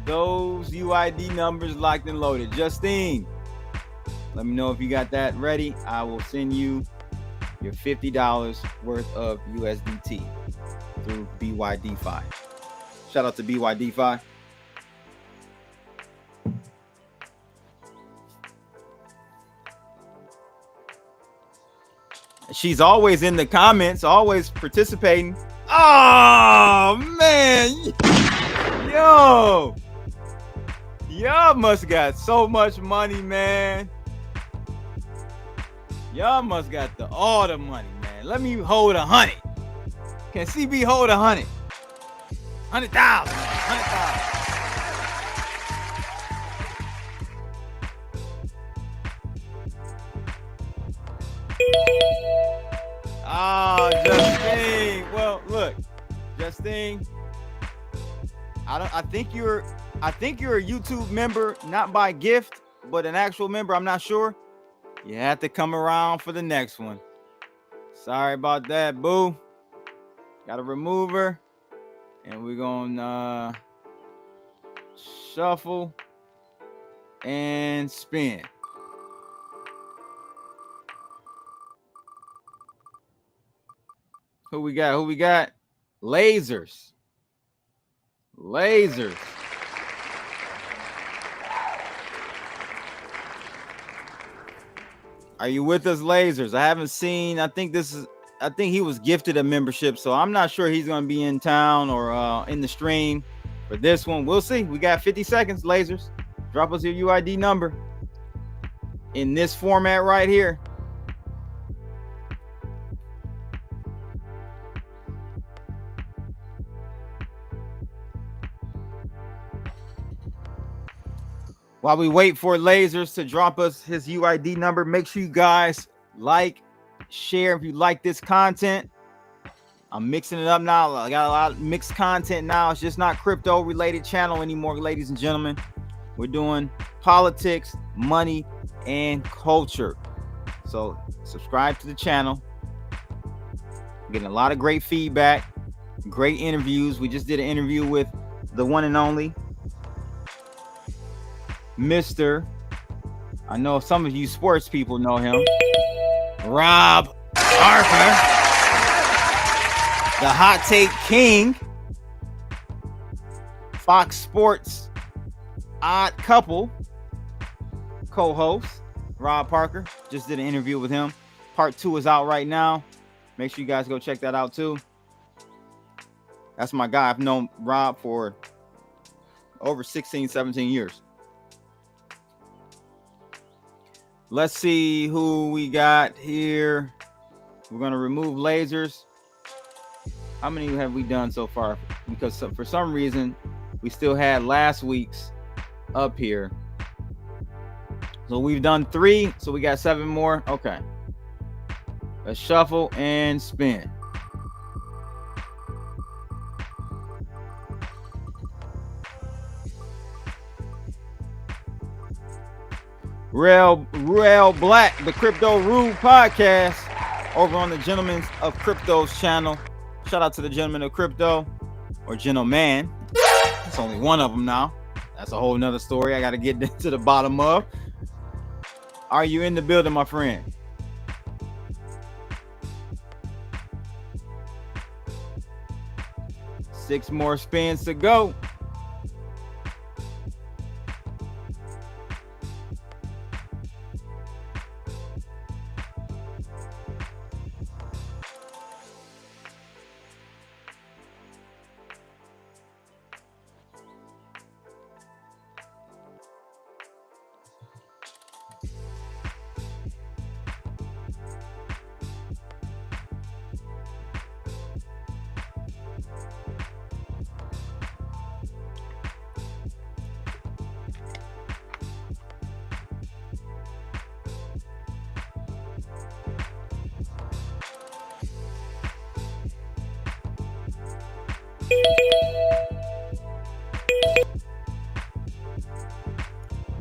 those UID numbers locked and loaded. Justine, let me know if you got that ready. I will send you your $50 worth of USDT through BYDFi. Shout out to BYDFi. She's always in the comments, always participating. Oh, man. Yo. Y'all must got so much money, man. Y'all must got all the money, man. Let me hold 100. Can CB hold 100? 100,000. 100,000. Oh, Justine. Well, look, Justine. I think you're a YouTube member, not by gift, but an actual member. I'm not sure. You have to come around for the next one. Sorry about that, boo. Got a remover, and we're gonna shuffle and spin. Who we got? Lasers. Are you with us, Lasers? I haven't seen. I think he was gifted a membership, so I'm not sure he's going to be in town or in the stream for this one. We'll see. We got 50 seconds, Lasers. Drop us your UID number in this format right here. While we wait for Lasers to drop us his UID number, make sure you guys like, share if you like this content. I'm mixing it up now. I got a lot of mixed content now. It's just not crypto related channel anymore, ladies and gentlemen. We're doing politics, money, and culture. So subscribe to the channel. We're getting a lot of great feedback, great interviews. We just did an interview with the one and only Mr. I know some of you sports people know him, Rob Parker, the Hot Take King, Fox Sports Odd Couple co-host, Rob Parker. Just did an interview with him. Part 2 is out right now. Make sure you guys go check that out too. That's my guy. I've known Rob for over 16, 17 years. Let's see who we got here. We're going to remove Lasers. How many have we done so far? Because for some reason, we still had last week's up here. So we've done 3. So we got 7 more. Okay. Let's shuffle and spin. Real Black, the Crypto Rude podcast over on the Gentlemen of Crypto's channel. Shout out to the Gentlemen of Crypto. or gentleman. It's only one of them now. That's a whole nother story I got to get to the bottom of. Are you in the building, my friend? Six more spins to go.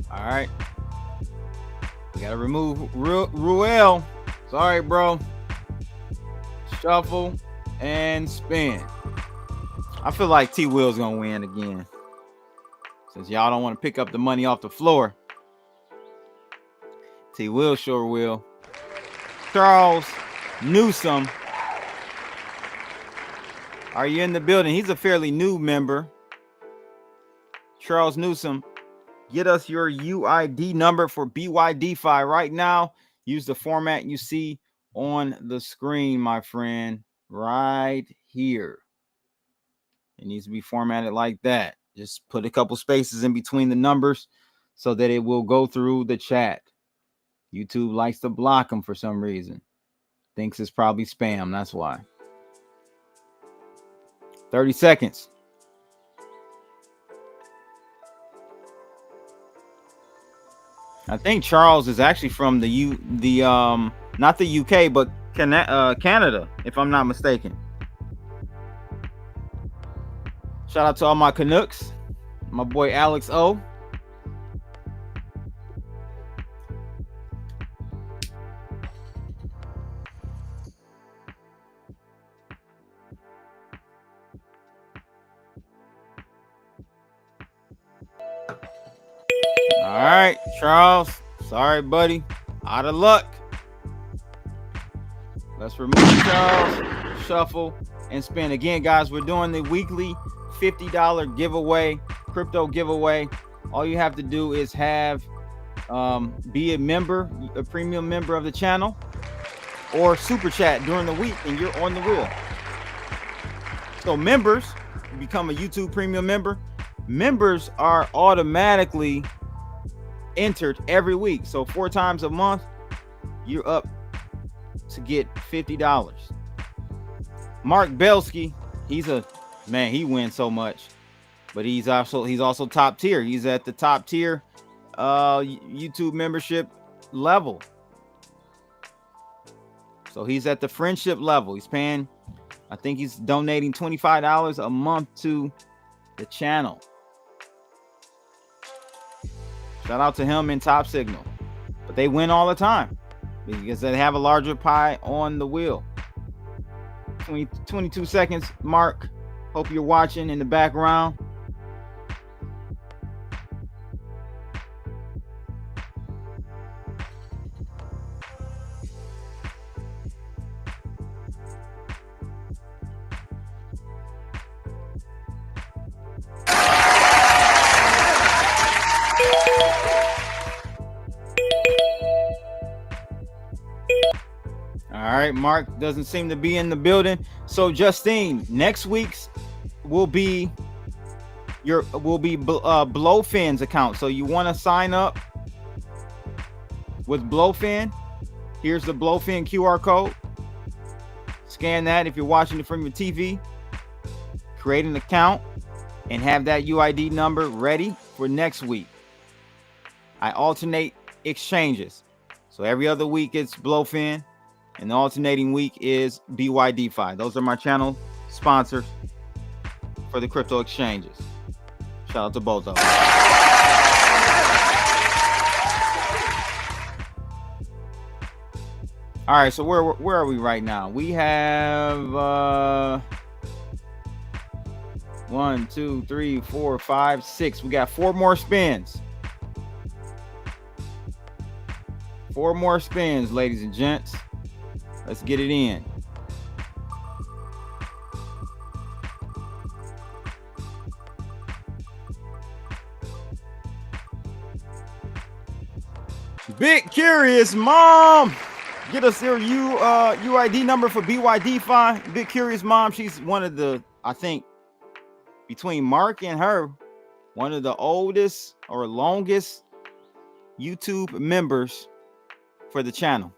All right. We got to remove Ruel. Sorry, bro. Shuffle and spin. I feel like T Will's going to win again. Since y'all don't want to pick up the money off the floor. T Will sure will. Charles Newsome. Are you in the building? He's a fairly new member. Charles Newsome. Get us your UID number for BYDFi right now. Use the format you see on the screen, my friend, right here. It needs to be formatted like that. Just put a couple spaces in between the numbers so that it will go through the chat. YouTube likes to block them for some reason. Thinks it's probably spam. That's why. 30 seconds. I think Charles is actually from not the UK, but Canada, if I'm not mistaken. Shout out to all my Canucks. My boy Alex O. All right, Charles. Sorry, buddy. Out of luck. Let's remove Charles, shuffle, and spin. Again, guys, we're doing the weekly $50 giveaway, crypto giveaway. All you have to do is be a member, a premium member of the channel, or super chat during the week, and you're on the wheel. So members, you become a YouTube premium member. Members are automatically entered every week. So 4 times a month, you're up to get $50. Mark Belsky, he's a man, he wins so much, but he's also top tier. He's at the top tier YouTube membership level. So he's at the friendship level. He's paying, I think he's donating $25 a month to the channel. Shout out to him and Top Signal. But they win all the time because they have a larger pie on the wheel. 22 seconds, Mark. Hope you're watching in the background. All right, Mark doesn't seem to be in the building. So Justine, next week's will be Blowfin's account. So you want to sign up with Blowfin. Here's the Blowfin QR code. Scan that if you're watching it from your TV. Create an account and have that UID number ready for next week. I alternate exchanges. So every other week it's Blowfin, and the alternating week is BYDFi. Those are my channel sponsors for the crypto exchanges. Shout out to both of them. All right, so where are we right now? We have 1, 2, 3, 4, 5, 6. We got 4 more spins. 4 more spins, ladies and gents. Let's get it in. Big Curious Mom, get us your UID number for BYD-Fi. Big Curious Mom, she's one of the, I think, between Mark and her, one of the oldest or longest YouTube members for the channel.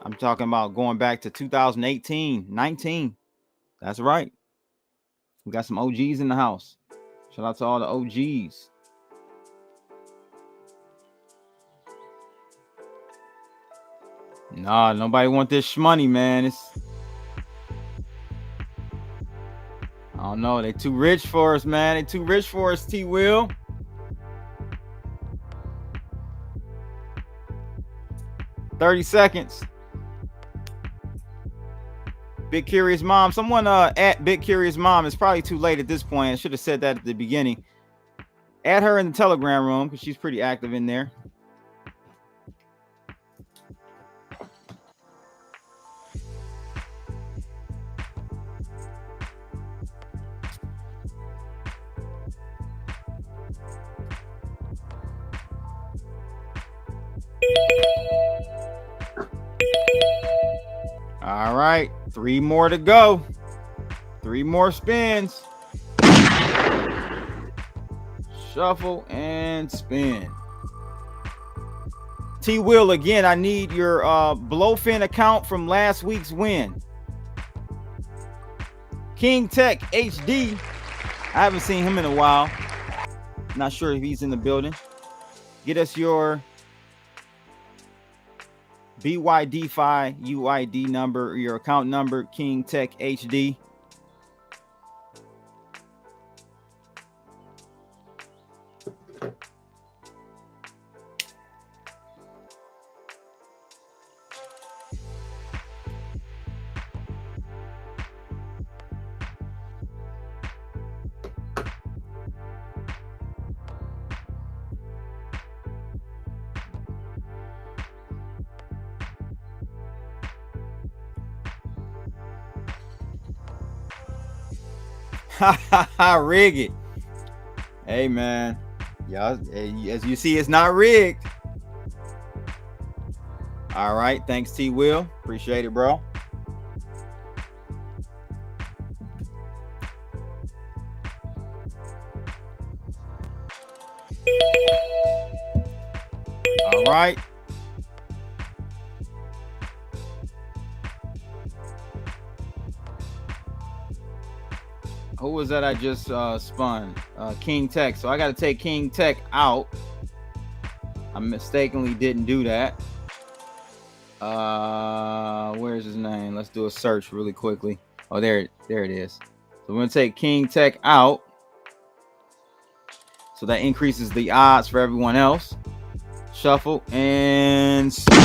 I'm talking about going back to 2018, 19. That's right. We got some OGs in the house. Shout out to all the OGs. Nah, nobody want this shmoney, man. I don't know. They too rich for us, man. They too rich for us, T-Will. $30. Big Curious Mom. Someone at Big Curious Mom. It's probably too late at this point. I should have said that at the beginning. Add her in the Telegram room because she's pretty active in there. All right, 3 more to go. 3 more spins. Shuffle and spin. T-Will, again, I need your Blowfin account from last week's win. King Tech HD. I haven't seen him in a while. Not sure if he's in the building. Get us your BYD-Fi UID number, or your account number, King Tech HD. Rig it. Hey, man. Y'all, as you see, it's not rigged. All right. Thanks, T-Will. Appreciate it, bro. All right. Who was that I just spun? King Tech. So I got to take King Tech out. I mistakenly didn't do that. Where's his name? Let's do a search really quickly. Oh, there it is. So we're going to take King Tech out. So that increases the odds for everyone else. Shuffle and spin.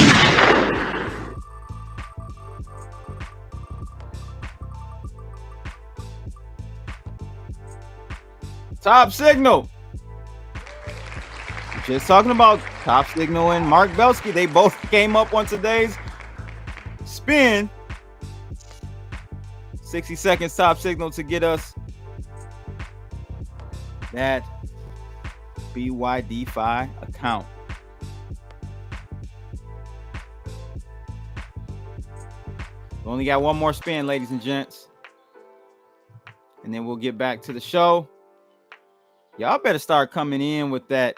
Top Signal. Just talking about Top Signal and Mark Belsky. They both came up on today's spin. 60 seconds Top Signal to get us that BYD-Fi account. We only got 1 more spin, ladies and gents. And then we'll get back to the show. Y'all better start coming in with that,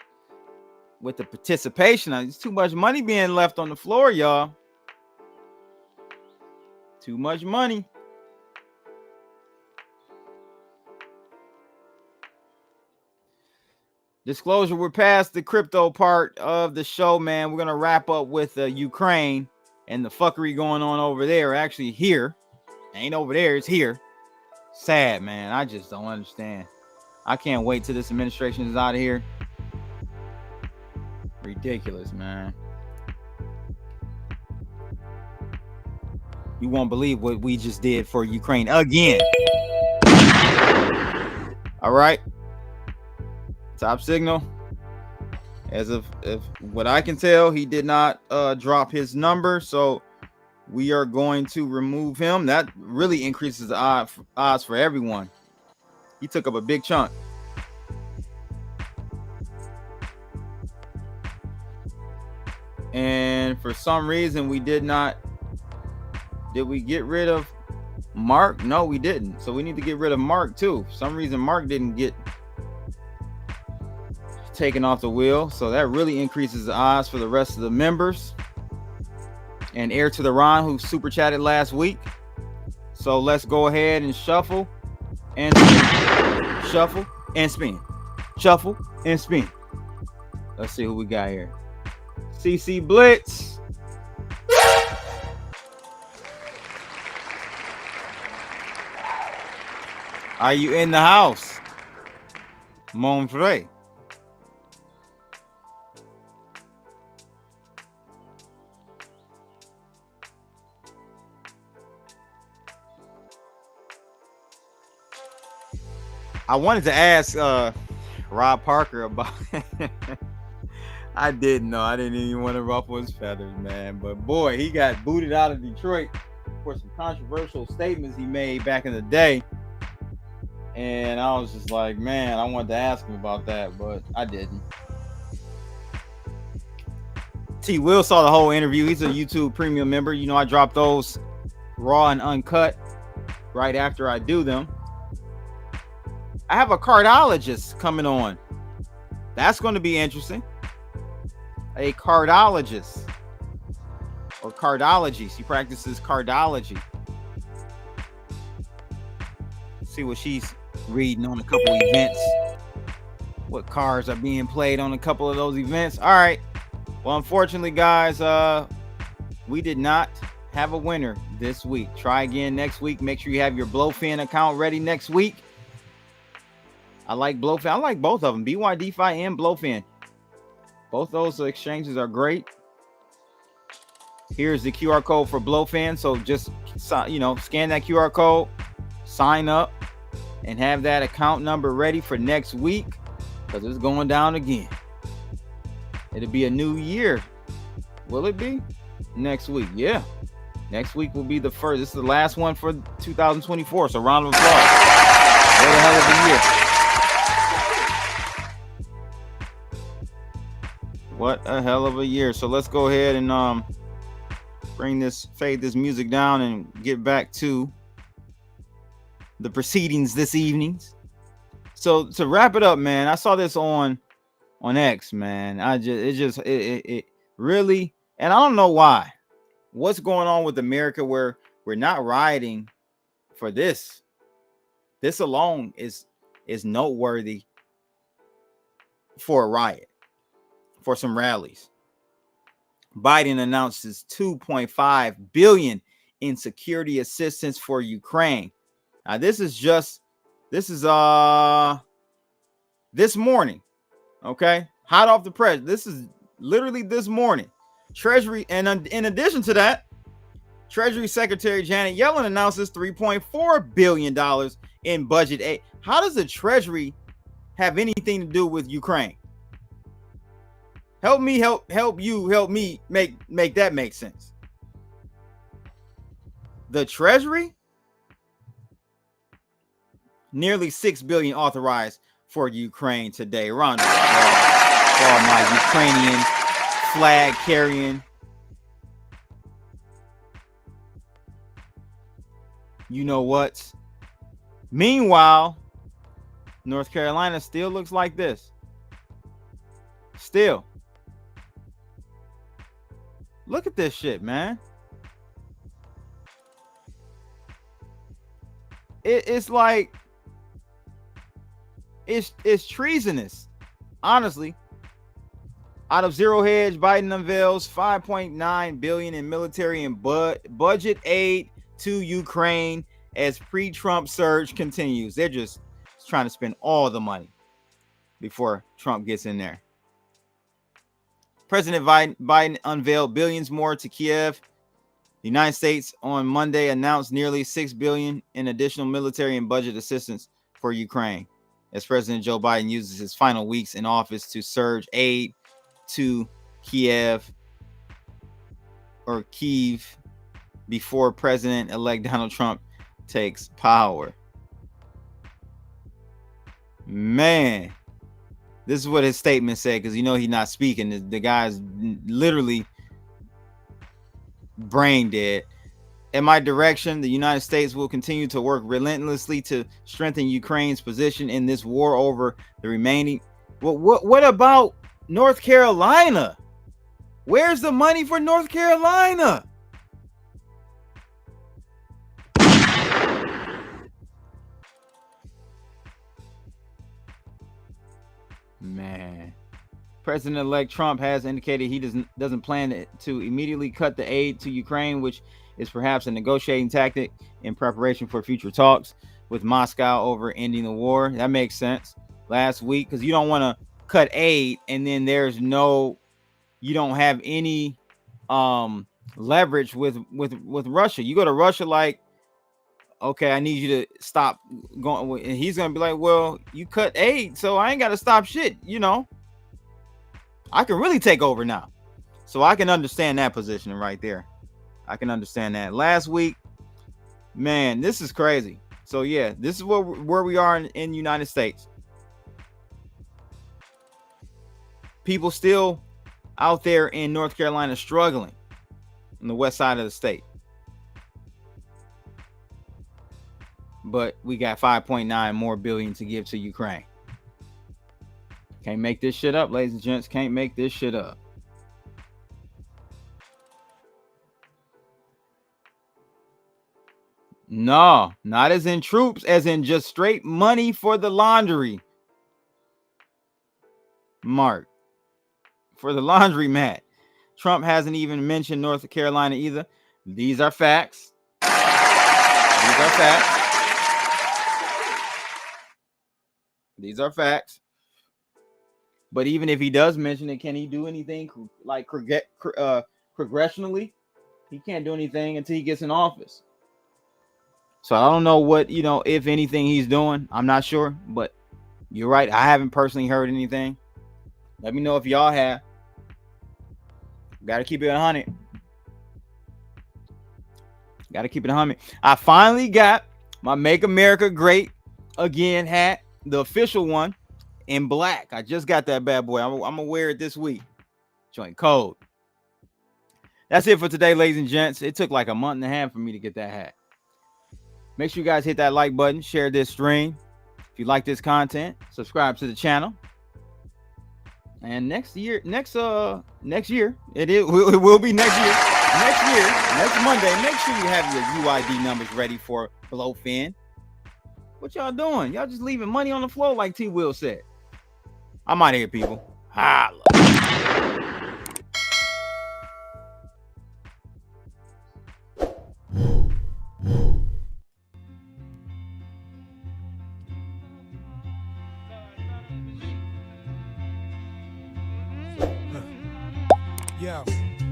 with the participation. There's too much money being left on the floor, y'all. Too much money. Disclosure, we're past the crypto part of the show, man. We're going to wrap up with Ukraine and the fuckery going on over there. Actually here. Ain't over there, it's here. Sad, man. I just don't understand. I can't wait till this administration is out of here. Ridiculous, man. You won't believe what we just did for Ukraine again. All right. Top signal. As of what I can tell, he did not drop his number. So we are going to remove him. That really increases the odds for everyone. He took up a big chunk. And for some reason, we did not. Did we get rid of Mark? No, we didn't. So we need to get rid of Mark too. For some reason, Mark didn't get taken off the wheel. So that really increases the odds for the rest of the members. And Air to the Ron, who super chatted last week. So let's go ahead and shuffle and spin. Shuffle and spin. Shuffle and spin. Let's see who we got here. CC Blitz. Are you in the house? Mon frère. I wanted to ask Rob Parker about I didn't know. I didn't even want to ruffle his feathers, man. But boy, he got booted out of Detroit for some controversial statements he made back in the day. And I was just like, man, I wanted to ask him about that, but I didn't. T. Will saw the whole interview. He's a YouTube premium member. You know, I drop those raw and uncut right after I do them. I have a cardologist coming on. That's going to be interesting. A cardologist or cardology. She practices cardology. See what she's reading on a couple events. What cards are being played on a couple of those events. All right. Well, unfortunately, guys, we did not have a winner this week. Try again next week. Make sure you have your Blowfin account ready next week. I like Blowfin. I like both of them, BYDFi and Blowfin. Both those exchanges are great. Here's the QR code for Blowfin. So just, scan that QR code, sign up, and have that account number ready for next week because it's going down again. It'll be a new year. Will it be? Next week. Yeah. Next week will be the first. This is the last one for 2024. So round of applause. What a hell of a year. What a hell of a year. So let's go ahead and fade this music down and get back to the proceedings this evening. So to wrap it up, man, I saw this on X, man. It really, and I don't know why. What's going on with America where we're not rioting for this? This alone is noteworthy for a riot, for some rallies. Biden announces $2.5 billion in security assistance for Ukraine. Now, this is this morning, okay? Hot off the press. This is literally this morning. Treasury, and in addition to that, Treasury Secretary Janet Yellen announces $3.4 billion in budget aid. How does the Treasury have anything to do with Ukraine? Help me make that make sense. The Treasury, nearly $6 billion authorized for Ukraine today. Round of applause for all my Ukrainian flag carrying, you know what? Meanwhile, North Carolina still looks like this. Still. Look at this shit, man. It's like it's treasonous. Honestly. Out of zero hedge, Biden unveils $5.9 billion in military and budget aid to Ukraine as pre-Trump surge continues. They're just trying to spend all the money before Trump gets in there. President Biden unveiled billions more to Kiev. The United States on Monday announced nearly $6 billion in additional military and budget assistance for Ukraine. as President Joe Biden uses his final weeks in office to surge aid to Kiev before President-elect Donald Trump takes power. Man, this is what his statement said, because he's not speaking. The guy's literally brain dead. In my direction, the United States will continue to work relentlessly to strengthen Ukraine's position in this war over the remaining. What about North Carolina? Where's the money for North Carolina? Man, President-elect Trump has indicated he doesn't plan to immediately cut the aid to Ukraine, which is perhaps a negotiating tactic in preparation for future talks with Moscow over ending the war. That makes sense. Last week, because you don't want to cut aid and then you don't have any leverage with Russia. You go to Russia like, okay, I need you to stop going, and he's gonna be like, well, you cut aid, so I ain't got to stop shit. I can really take over now. So I can understand that position right there. I can understand that. Last week, man, this is crazy. So yeah, this is where we are in the United States. People still out there in North Carolina struggling on the west side of the state. But we got 5.9 more billion to give to Ukraine. Can't make this shit up, ladies and gents. Can't make this shit up. No, not as in troops, as in just straight money for the laundry. Mark. For the laundromat. Trump hasn't even mentioned North Carolina either. These are facts. These are facts. These are facts. But even if he does mention it, can he do anything like congressionally? He can't do anything until he gets in office. So I don't know what, if anything he's doing. I'm not sure, but you're right. I haven't personally heard anything. Let me know if y'all have. Got to keep it 100. Got to keep it 100. I finally got my Make America Great Again hat, the official one, in black. I just got that bad boy. I'm gonna wear it this week. Joint cold. That's it for today, ladies and gents. It took like a month and a half for me to get that hat. Make sure you guys hit that like button, share this stream. If you like this content, subscribe to the channel. And next year, it will be next year. Next Monday, make sure you have your UID numbers ready for Blowfin. What y'all doing? Y'all just leaving money on the floor like T. Will said. I'm out of here, people. Holla. Yo,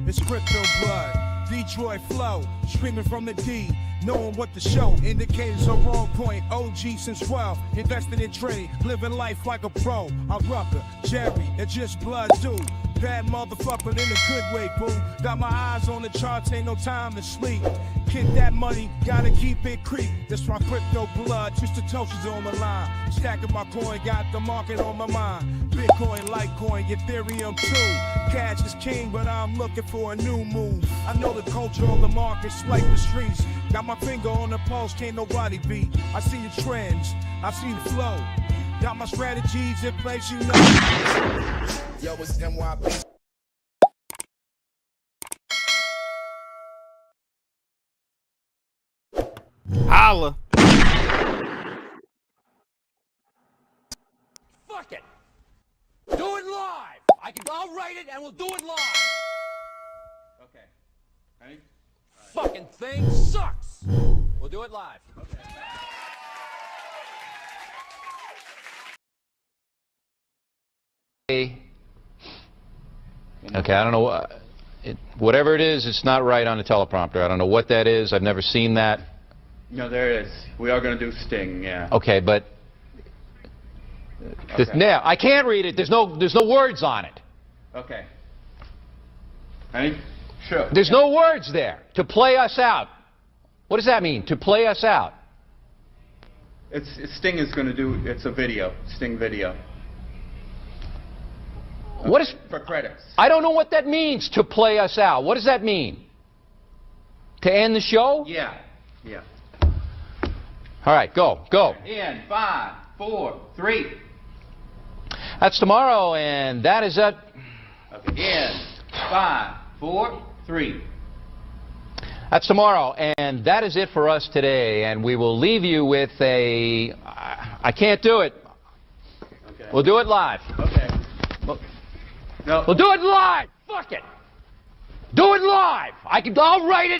it's crypto blood, Detroit flow, screaming from the D, knowing what to show. Indicators are wrong point, OG since 12, invested in trade, living life like a pro. I'm Rucker, Jerry, it's just blood too. Bad motherfucker in a good way, boo. Got my eyes on the charts, ain't no time to sleep. Get that money, gotta keep it creep. That's my crypto blood, Twisted Toasters on the line. Stacking my coin, got the market on my mind. Bitcoin, Litecoin, Ethereum too. Cash is king, but I'm looking for a new move. I know the culture on the market, swipe the streets. Got my finger on the pulse, can't nobody beat. I see the trends, I see the flow. Got my strategies in place, you know. Yo, it's NYB. Holla. Fuck it. Do it live. I'll write it and we'll do it live. Okay. Ready? Fucking thing sucks. We'll do it live. Okay. Okay, I don't know whatever it is, it's not right on the teleprompter. I don't know what that is. I've never seen that. No, there it is. We are going to do Sting, yeah. Okay, but Okay. Now, I can't read it. There's no words on it. Okay. Ready? Sure. There's no words there. To play us out. What does that mean? To play us out. Sting is going to do. It's a video. Sting video. What is? For credits? I don't know what that means. To play us out. What does that mean? To end the show? Yeah. Yeah. All right, go. In 5, 4, 3. That's tomorrow, and that is it. Okay. In 5, 4, 3. That's tomorrow, and that is it for us today. And we will leave you with a. I can't do it. Okay. We'll do it live. Okay. No. We'll do it live. Fuck it. Do it live. I'll write it.